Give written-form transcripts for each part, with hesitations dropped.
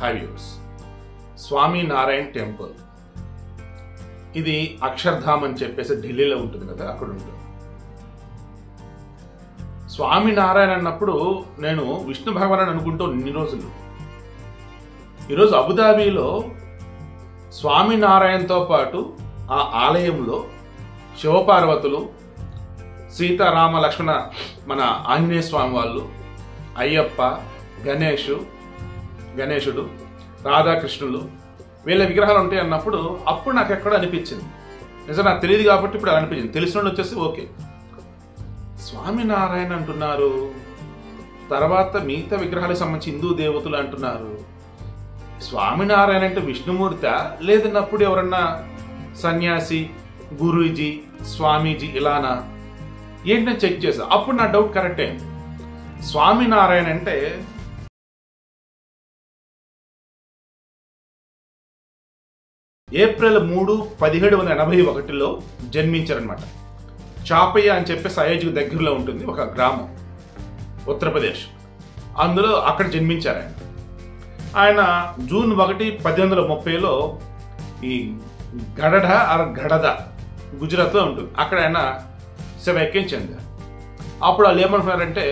హ్యావ్యూస్ స్వామి Narayana temple. ఇది అక్షర్ధామ్ అని చెప్పేసి ఢిల్లీలో ఉంటుంది కదా, అక్కడ ఉంటుంది. స్వామి నారాయణ అన్నప్పుడు నేను విష్ణు భగవాన్ అనుకుంటూ ఇన్ని రోజులు. ఈరోజు అబుదాబీలో స్వామి నారాయణతో పాటు ఆ ఆలయంలో శివపార్వతులు, సీతారామ లక్ష్మణ మన ఆంజనేయ స్వామి వాళ్ళు, అయ్యప్ప, గణేశుడు, రాధాకృష్ణులు వీళ్ళ విగ్రహాలు ఉంటాయి అన్నప్పుడు అప్పుడు నాకు ఎక్కడ అనిపించింది. నిజం నాకు తెలియదు కాబట్టి ఇప్పుడు అలా అనిపించింది. తెలిసిన వచ్చేసి ఓకే స్వామినారాయణ అంటున్నారు, తర్వాత మిగతా విగ్రహాలకు సంబంధించి హిందూ దేవతలు అంటున్నారు. స్వామినారాయణ అంటే విష్ణుమూర్తి లేదన్నప్పుడు ఎవరన్నా సన్యాసి, గురూజీ, స్వామీజీ ఇలానా ఏంటని చెక్ చేశా. అప్పుడు నా డౌట్ కరెక్ట్ అయింది. స్వామినారాయణ అంటే ఏప్రిల్ 3, 1781లో జన్మించారనమాట. చాపయ్య అని చెప్పేసి అయోధ్యకు దగ్గరలో ఉంటుంది ఒక గ్రామం, ఉత్తరప్రదేశ్. అందులో అక్కడ జన్మించారు ఆయన. జూన్ 1, 1830లో ఈ గడద గుజరాత్లో ఉంటుంది, అక్కడ ఆయన శివైక్యం చెందారు. అప్పుడు వాళ్ళు ఏమంటున్నారంటే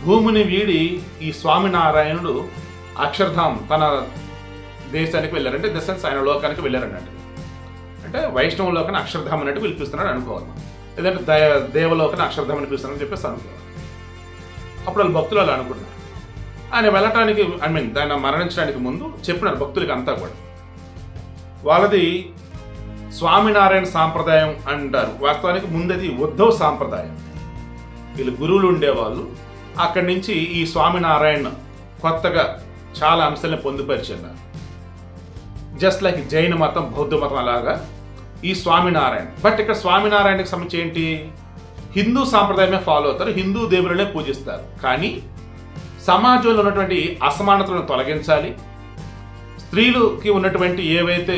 భూమిని వీడి ఈ స్వామినారాయణుడు అక్షర్ధామ్ తన దేశానికి వెళ్ళారంటే ద సెన్స్ ఆయన లోకానికి వెళ్ళారన్నట్టు. అంటే వైష్ణవ లోకాన్ని అక్షర్ధామ్ అన్నట్టు పిలిపిస్తున్నాడు అనుకోవాలి, లేదంటే దేవలోకాన్ని అక్షర్ధామ్ అని పిలుస్తున్నారని చెప్పేసి అనుకోవాలి. అప్పుడు వాళ్ళు భక్తులు అలా అనుకున్నారు. ఆయన వెళ్ళటానికి దాన్ని మరణించడానికి ముందు చెప్పినారు భక్తులకి అంతా కూడా. వాళ్ళది స్వామినారాయణ సాంప్రదాయం అంటారు. వాస్తవానికి ముందది ఉద్ధవ్ సాంప్రదాయం. వీళ్ళు గురువులు ఉండేవాళ్ళు. అక్కడి నుంచి ఈ స్వామినారాయణ కొత్తగా చాలా అంశాలను పొందుపరిచారు. జస్ట్ లైక్ జైన మతం, బౌద్ధ మతం అలాగా ఈ స్వామినారాయణ. బట్ ఇక్కడ స్వామినారాయణకి సంబంధించి ఏంటి, హిందూ సాంప్రదాయమే ఫాలో అవుతారు, హిందూ దేవులనే పూజిస్తారు. కానీ సమాజంలో ఉన్నటువంటి అసమానతలను తొలగించాలి, స్త్రీలకి ఉన్నటువంటి ఏవైతే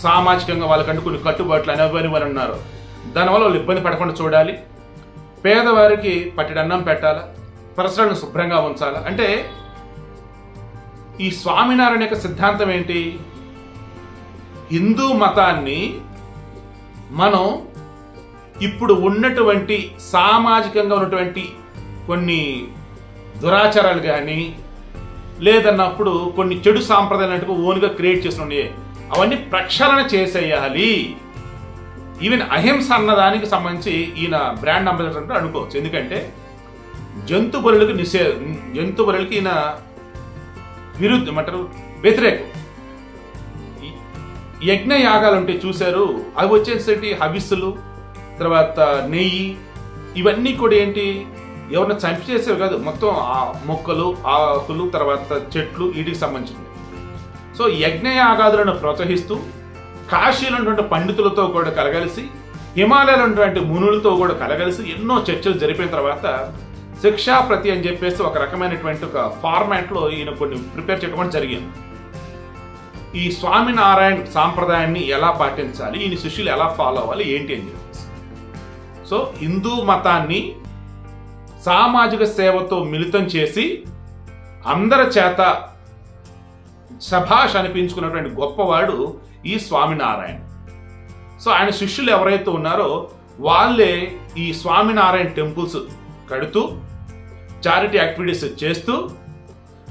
సామాజికంగా వాళ్ళకంటూ కొన్ని కట్టుబాట్లు అనేవని వారు ఉన్నారో దానివల్ల వాళ్ళు ఇబ్బంది పడకుండా చూడాలి, పేదవారికి పట్టెడు అన్నం పెట్టాలా, పరిసరాలను శుభ్రంగా ఉంచాలా. అంటే ఈ స్వామినారాయణ యొక్క సిద్ధాంతం ఏంటి, హిందూ మతాన్ని మనం ఇప్పుడు ఉన్నటువంటి సామాజికంగా ఉన్నటువంటి కొన్ని దురాచారాలు కానీ లేదన్నప్పుడు కొన్ని చెడు సాంప్రదాయాలు ఓన్గా క్రియేట్ చేసి అవన్నీ ప్రక్షాళన చేసేయాలి. ఈవెన్ అహింస అన్నదానికి సంబంధించి ఈయన బ్రాండ్ అంబాసిడర్ అంటే అనుకోవచ్చు. ఎందుకంటే జంతు బలులకి ఈయన ఏమంటారు వ్యతిరేకం. యజ్ఞ యాగాలు ఉంటే చూశారు, అవి వచ్చేసరికి హవిస్సులు, తర్వాత నెయ్యి, ఇవన్నీ కూడా ఏంటి ఎవరిని చంపి చేసేవి కాదు, మొత్తం ఆ మొక్కలు, ఆకులు, తర్వాత చెట్లు వీటికి సంబంధించింది. సో యజ్ఞయాగాదులను ప్రోత్సహిస్తూ కాశీలో ఉన్నటువంటి పండితులతో కూడా కలగలిసి, హిమాలయాలో ఉన్నటువంటి మునులతో కూడా కలగలిసి ఎన్నో చర్చలు జరిపిన తర్వాత శిక్షాప్రతి అని చెప్పేసి ఒక రకమైనటువంటి ఒక ఫార్మాట్లో ఈయన కొన్ని ప్రిపేర్ చేయడం జరిగింది. ఈ స్వామినారాయణ సాంప్రదాయాన్ని ఎలా పాటించాలి, ఈయన శిష్యులు ఎలా ఫాలో అవ్వాలి ఏంటి అని చెప్పేసి. సో హిందూ మతాన్ని సామాజిక సేవతో మిళితం చేసి అందరి చేత శభాష్ అనిపించుకున్నటువంటి గొప్పవాడు ఈ స్వామినారాయణ. సో ఆయన శిష్యులు ఎవరైతే ఉన్నారో వాళ్ళే ఈ స్వామినారాయణ టెంపుల్స్ కడుతూ చారిటీ యాక్టివిటీస్ చేస్తూ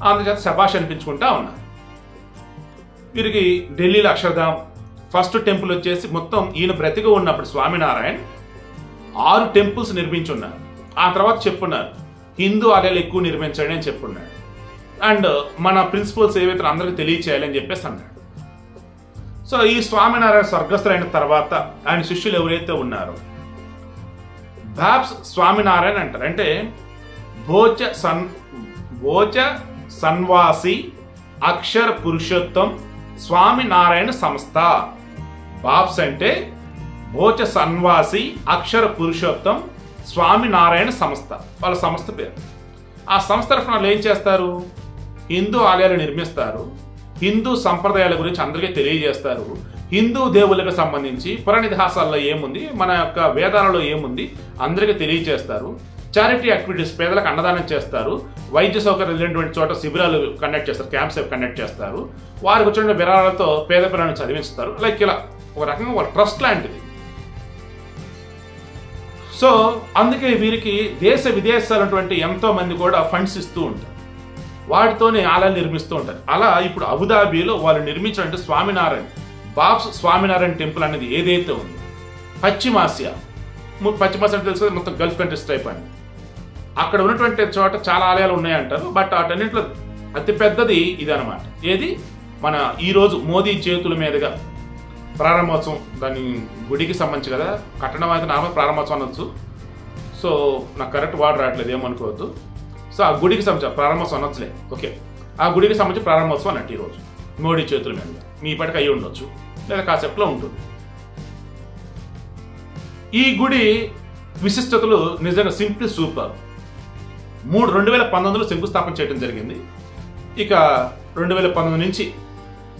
అందుచేత శభాష్ అనిపించుకుంటా ఉన్నారు. వీరికి ఢిల్లీలో అక్షర్ధామ్ ఫస్ట్ టెంపుల్ వచ్చేసి మొత్తం ఈయన బ్రతిగా ఉన్నప్పుడు స్వామినారాయణ 6 టెంపుల్స్ నిర్మించున్నారు. ఆ తర్వాత చెప్పున్నారు హిందూ ఆలయాలు ఎక్కువ నిర్మించండి అని చెప్పున్నాడు. అండ్ మన ప్రిన్సిపల్స్ ఏవైతే అందరికీ తెలియచేయాలని చెప్పేసి అన్నాడు. సో ఈ స్వామినారాయణ స్వర్గస్థులైన తర్వాత ఆయన శిష్యులు ఎవరైతే ఉన్నారో బాబ్స్ స్వామినారాయణ అంటారు. అంటే భోజ సన్వాసి అక్షర పురుషోత్తం స్వామినారాయణ సంస్థ. బాబ్స్ అంటే భోజ సన్వాసి అక్షర పురుషోత్తం స్వామినారాయణ సంస్థ, వాళ్ళ సంస్థ పేరు. ఆ సంస్థ తరఫున వాళ్ళు ఏం చేస్తారు, హిందూ ఆలయాలు నిర్మిస్తారు, హిందూ సంప్రదాయాల గురించి అందరికీ తెలియజేస్తారు, హిందూ దేవులకు సంబంధించి పురాణితిహాసాల్లో ఏముంది, మన యొక్క వేదాలలో ఏముంది అందరికీ తెలియజేస్తారు. చారిటీ యాక్టివిటీస్, పేదలకు అన్నదానం చేస్తారు, వైద్య సౌకర్యాలు లేనటువంటి చోట శిబిరాలు కండక్ట్ చేస్తారు, క్యాంప్స్ కండక్ట్ చేస్తారు, వారికి వచ్చిన విరాళాలతో పేద పిల్లలను చదివిస్తారు. లైక్ ఇలా ఒక రకంగా ఒక ట్రస్ట్ లాంటిది. సో అందుకే వీరికి దేశ విదేశాలటువంటి ఎంతో మంది కూడా ఫండ్స్ ఇస్తూ ఉంటారు, వాటితోనే ఆలయాలు నిర్మిస్తూ ఉంటారు. అలా ఇప్పుడు అబుదాబిలో వాళ్ళు నిర్మించినట్టు స్వామినారాయణ బాబ్స్ స్వామినారాయణ టెంపుల్ అనేది ఏదైతే ఉందో, పశ్చిమాసియా అంటే తెలుసు మొత్తం గల్ఫ్ కంట్రీస్ టైప్ అండి, అక్కడ ఉన్నటువంటి చోట చాలా ఆలయాలు ఉన్నాయంటారు. బట్ వాటన్నింటిలో అతి పెద్దది ఇది అనమాట. ఏది మన ఈరోజు మోదీ చేతుల మీదుగా ప్రారంభోత్సవం, దాని గుడికి సంబంధించి కదా, కట్టడం అయితే నార్మల్ ప్రారంభోత్సవం అనొచ్చు. సో నాకు కరెక్ట్ వార్డ్ రావట్లేదు, ఏమనుకోవద్దు. సో ఆ గుడికి సంబంధించి ప్రారంభోత్సవం అనొచ్చులే, ఓకే. ఆ గుడికి సంబంధించి ప్రారంభోత్సవం అన్నట్టు ఈరోజు మోడీ చేతుల మీదుగా. మీ ఇప్పటికి అయ్యి ఉండొచ్చు, లేదా కాన్సెప్ట్లో ఉంటుంది. ఈ గుడి విశిష్టతలు నిజంగా సింపుల్ సూపర్. 2019లో శంకుస్థాపన చేయడం జరిగింది. ఇక 2019 నుంచి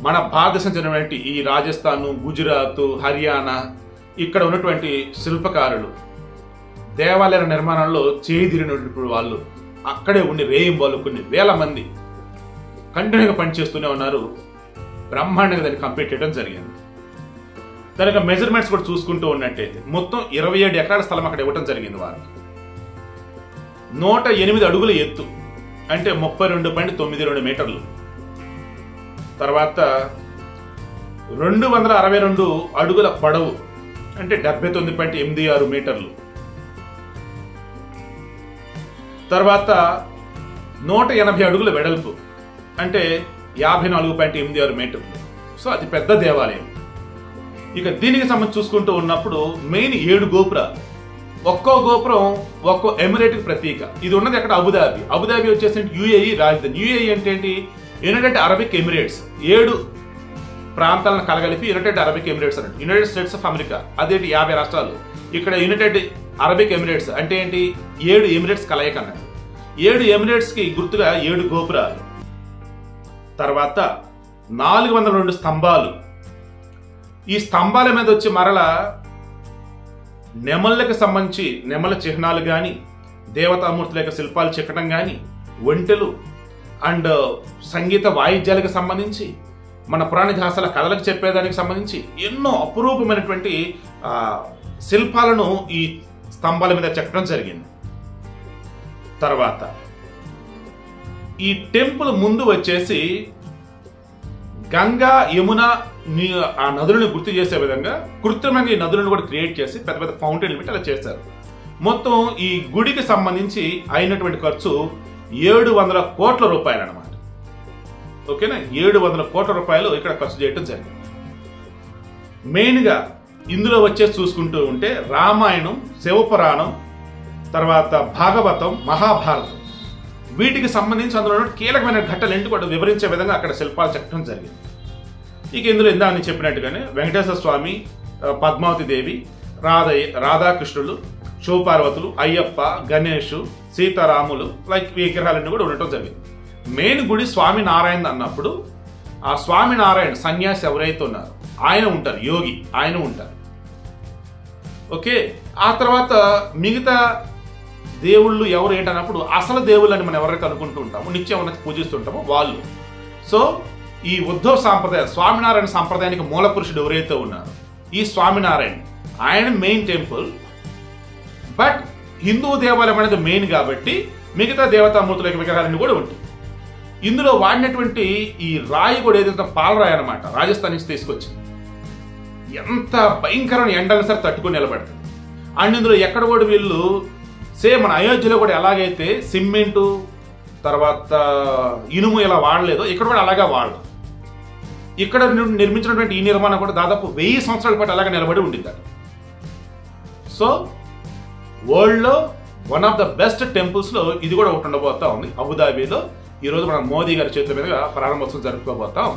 మన భారతదేశం చెందినటువంటి ఈ రాజస్థాన్, గుజరాత్, హర్యానా ఇక్కడ ఉన్నటువంటి శిల్పకారులు దేవాలయాల నిర్మాణంలో చేయిదిరినటువంటి వాళ్ళు అక్కడే ఉండి రేయింబాలు కొన్ని వేల మంది కంటిన్యూగా పనిచేస్తూనే ఉన్నారు. బ్రహ్మాండంగా దాన్ని కంప్లీట్ చేయడం జరిగింది. దానికి మెజర్మెంట్స్ కూడా చూసుకుంటూ ఉన్నట్టయితే మొత్తం 27 ఎకరాల స్థలం అక్కడ ఇవ్వడం జరిగింది వారికి. 108 అడుగుల ఎత్తు అంటే 32.92 మీటర్లు. తర్వాత 262 అడుగుల పొడవు అంటే 79.86 మీటర్లు. తర్వాత 180 అడుగుల వెడల్పు అంటే 54.86 మీటర్లు. సో అది పెద్ద దేవాలయం. ఇక దీనికి సంబంధించి చూసుకుంటూ ఉన్నప్పుడు మెయిన్ 7 గోపురాలు, ఒక్కో గోపురం ఒక్కో ఎమిరేట్కి ప్రతీక. ఇది ఉన్నది ఎక్కడ? అబుదాబి. అబుదాబి వచ్చేసి యుఏఈ రాజధాని. యుఏఈ అంటే ఏంటి? United Arabic Emirates. 7 ప్రాంతాలను కలగలిపి యునైటెడ్ అరబిక్ ఎమిరేట్స్ అన్నట్టు. యునైటెడ్ స్టేట్స్ ఆఫ్ అమెరికా అదేంటి 50 రాష్ట్రాలు. ఇక్కడ యునైటెడ్ అరబిక్ ఎమిరేట్స్ అంటే ఏంటి? 7 ఎమిరేట్స్ కలయిక అన్నట్టు. 7 ఎమిరేట్స్ కి గుర్తుగా 7 గోపురాలు. తర్వాత 402 స్తంభాలు. ఈ స్తంభాల మీద వచ్చి మరలా నెమళ్ళకి సంబంధించి నెమల చిహ్నాలు కానీ, దేవతామూర్తుల యొక్క శిల్పాలు చెక్కడం కానీ, ఒంటెలు అండ్ సంగీత వాయిద్యాలకు సంబంధించి, మన పురాణ ఇతిహాసాల కథలకు చెప్పేదానికి సంబంధించి ఎన్నో అపురూపమైనటువంటి శిల్పాలను ఈ స్తంభాల మీద చెక్కడం జరిగింది. తర్వాత ఈ టెంపుల్ ముందు వచ్చేసి గంగా, యమున ఆ నదులను గుర్తు చేసే విధంగా కృత్రిమంగా ఈ నదులను కూడా క్రియేట్ చేసి పెద్ద పెద్ద ఫౌంటైన్లు పెట్టి అలా చేశారు. మొత్తం ఈ గుడికి సంబంధించి అయినటువంటి ఖర్చు 700 కోట్ల రూపాయలు అన్నమాట. ఓకేనా? 700 కోట్ల రూపాయలు ఇక్కడ ఖర్చు చేయడం జరిగింది. మెయిన్గా ఇందులో వచ్చేసి చూసుకుంటూ ఉంటే రామాయణం, శివపురాణం, తర్వాత భాగవతం, మహాభారతం వీటికి సంబంధించి అందులో కీలకమైన ఘట్టాలు కూడా వివరించే విధంగా అక్కడ శిల్పాలు చెక్కడం జరిగింది. ఇక ఇందులో ఇందా అని చెప్పినట్టుగానే వెంకటేశ్వర స్వామి, పద్మావతి దేవి, రాధాకృష్ణులు, శివపార్వతులు, అయ్యప్ప, గణేష్, సీతారాములు లైక్ విగ్రహాలన్నీ కూడా ఉండటం జరిగింది. మెయిన్ గుడి స్వామినారాయణ అన్నప్పుడు ఆ స్వామినారాయణ సన్యాసి ఎవరైతే ఉన్నారో ఆయన ఉంటారు, యోగి ఆయన ఉంటారు. ఓకే, ఆ తర్వాత మిగతా దేవుళ్ళు ఎవరు ఏంటన్నప్పుడు అసలు దేవుళ్ళు అని మనం ఎవరైతే అనుకుంటూ ఉంటామో, నిత్యం ఉన్నది పూజిస్తుంటామో వాళ్ళు. సో ఈ ఉద్ధవ సాంప్రదాయం, స్వామినారాయణ సాంప్రదాయానికి మూల పురుషుడు ఎవరైతే ఉన్నారో ఈ స్వామినారాయణ, ఆయన మెయిన్ టెంపుల్. బట్ హిందూ దేవాలయం అనేది మెయిన్ కాబట్టి మిగతా దేవతామూర్తుల యొక్క విగ్రహాలన్నీ కూడా ఉంటాయి. ఇందులో వాడినటువంటి ఈ రాయి కూడా ఏదైతే పాలరాయి అనమాట, రాజస్థాన్ నుంచి తీసుకొచ్చింది. ఎంత భయంకరమైన ఎండలు సరే తట్టుకుని నిలబడుతుంది. అండ్ ఇందులో ఎక్కడ కూడా వీళ్ళు సేమ్ మన అయోధ్యలో కూడా ఎలాగైతే సిమెంటు తర్వాత ఇనుము ఇలా వాడలేదో ఇక్కడ కూడా అలాగా వాడదు. ఇక్కడ నిర్మించినటువంటి ఈ నిర్మాణం కూడా దాదాపు 1000 సంవత్సరాల పాటు అలాగే నిలబడి ఉండింది. సో వరల్డ్లో వన్ ఆఫ్ ద బెస్ట్ టెంపుల్స్లో ఇది కూడా ఒకటి ఉండబోతా ఉంది. అబుదాబిలో ఈరోజు మనం మోదీ గారి చేతుల మీదుగా ప్రారంభోత్సవం జరుపుకోబోతాం.